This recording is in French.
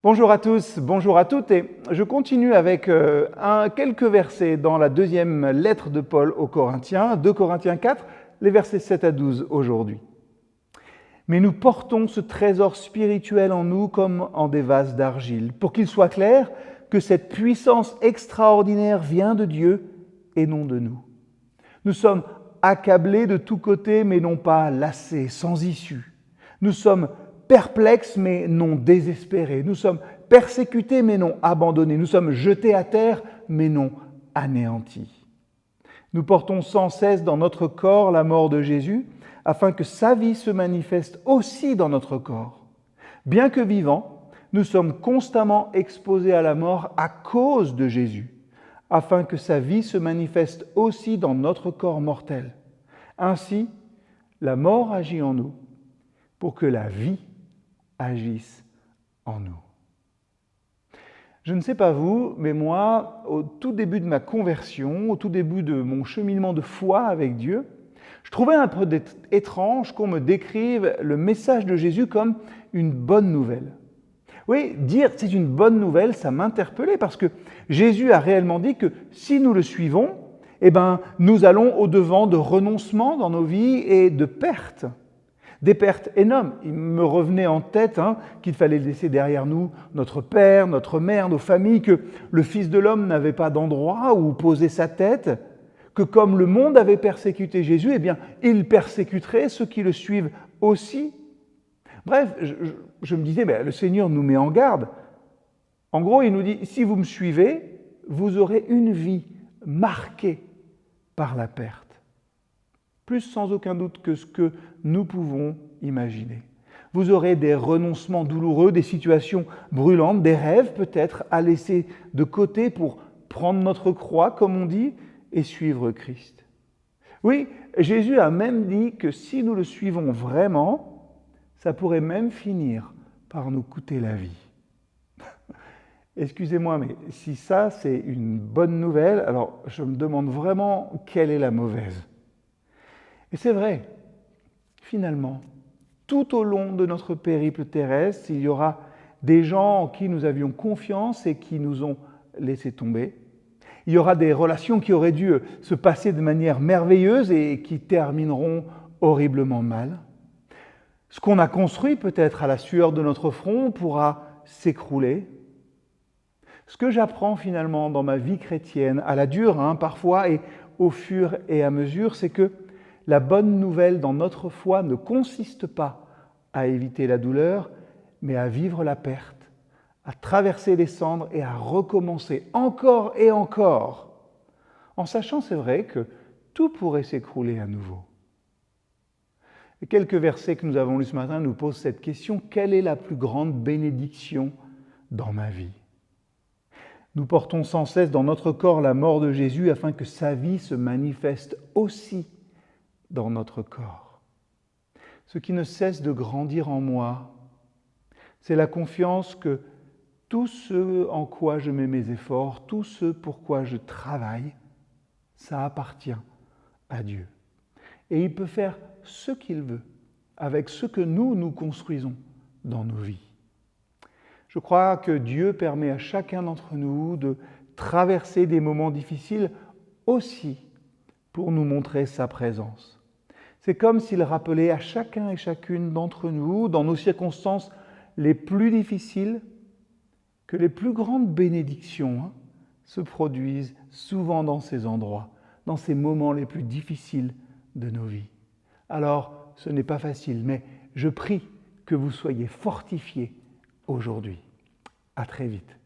Bonjour à tous, bonjour à toutes, et je continue avec quelques versets dans la deuxième lettre de Paul aux Corinthiens, 2 Corinthiens 4, les versets 7 à 12 aujourd'hui. Mais nous portons ce trésor spirituel en nous comme en des vases d'argile, pour qu'il soit clair que cette puissance extraordinaire vient de Dieu et non de nous. Nous sommes accablés de tous côtés, mais non pas lassés, sans issue. Nous sommes perplexes, mais non désespérés. Nous sommes persécutés, mais non abandonnés. Nous sommes jetés à terre, mais non anéantis. Nous portons sans cesse dans notre corps la mort de Jésus, afin que sa vie se manifeste aussi dans notre corps. Bien que vivants, nous sommes constamment exposés à la mort à cause de Jésus, afin que sa vie se manifeste aussi dans notre corps mortel. Ainsi, la mort agit en nous pour que la vie agisse en nous. Je ne sais pas vous, mais moi, au tout début de ma conversion, au tout début de mon cheminement de foi avec Dieu, je trouvais un peu étrange qu'on me décrive le message de Jésus comme une bonne nouvelle. Oui, dire c'est une bonne nouvelle, ça m'interpellait parce que Jésus a réellement dit que si nous le suivons, nous allons au-devant de renoncements dans nos vies et de pertes. Des pertes énormes. Il me revenait en tête qu'il fallait laisser derrière nous notre père, notre mère, nos familles, que le Fils de l'homme n'avait pas d'endroit où poser sa tête, que comme le monde avait persécuté Jésus, il persécuterait ceux qui le suivent aussi. Bref, je me disais, le Seigneur nous met en garde. En gros, il nous dit, si vous me suivez, vous aurez une vie marquée par la perte. Plus sans aucun doute que ce que nous pouvons imaginer. Vous aurez des renoncements douloureux, des situations brûlantes, des rêves peut-être à laisser de côté pour prendre notre croix, comme on dit, et suivre Christ. Oui, Jésus a même dit que si nous le suivons vraiment, ça pourrait même finir par nous coûter la vie. Excusez-moi, mais si ça c'est une bonne nouvelle, alors je me demande vraiment quelle est la mauvaise. Et c'est vrai, finalement, tout au long de notre périple terrestre, il y aura des gens en qui nous avions confiance et qui nous ont laissé tomber. Il y aura des relations qui auraient dû se passer de manière merveilleuse et qui termineront horriblement mal. Ce qu'on a construit peut-être à la sueur de notre front pourra s'écrouler. Ce que j'apprends finalement dans ma vie chrétienne, à la dure parfois et au fur et à mesure, c'est que la bonne nouvelle dans notre foi ne consiste pas à éviter la douleur, mais à vivre la perte, à traverser les cendres et à recommencer encore et encore, en sachant, c'est vrai, que tout pourrait s'écrouler à nouveau. Et quelques versets que nous avons lus ce matin nous posent cette question: quelle est la plus grande bénédiction dans ma vie ? Nous portons sans cesse dans notre corps la mort de Jésus afin que sa vie se manifeste aussi dans notre corps. Ce qui ne cesse de grandir en moi, c'est la confiance que tout ce en quoi je mets mes efforts, tout ce pour quoi je travaille, ça appartient à Dieu. Et il peut faire ce qu'il veut avec ce que nous construisons dans nos vies. Je crois que Dieu permet à chacun d'entre nous de traverser des moments difficiles aussi pour nous montrer sa présence. C'est comme s'il rappelait à chacun et chacune d'entre nous, dans nos circonstances les plus difficiles, que les plus grandes bénédictions se produisent souvent dans ces endroits, dans ces moments les plus difficiles de nos vies. Alors, ce n'est pas facile, mais je prie que vous soyez fortifiés aujourd'hui. À très vite.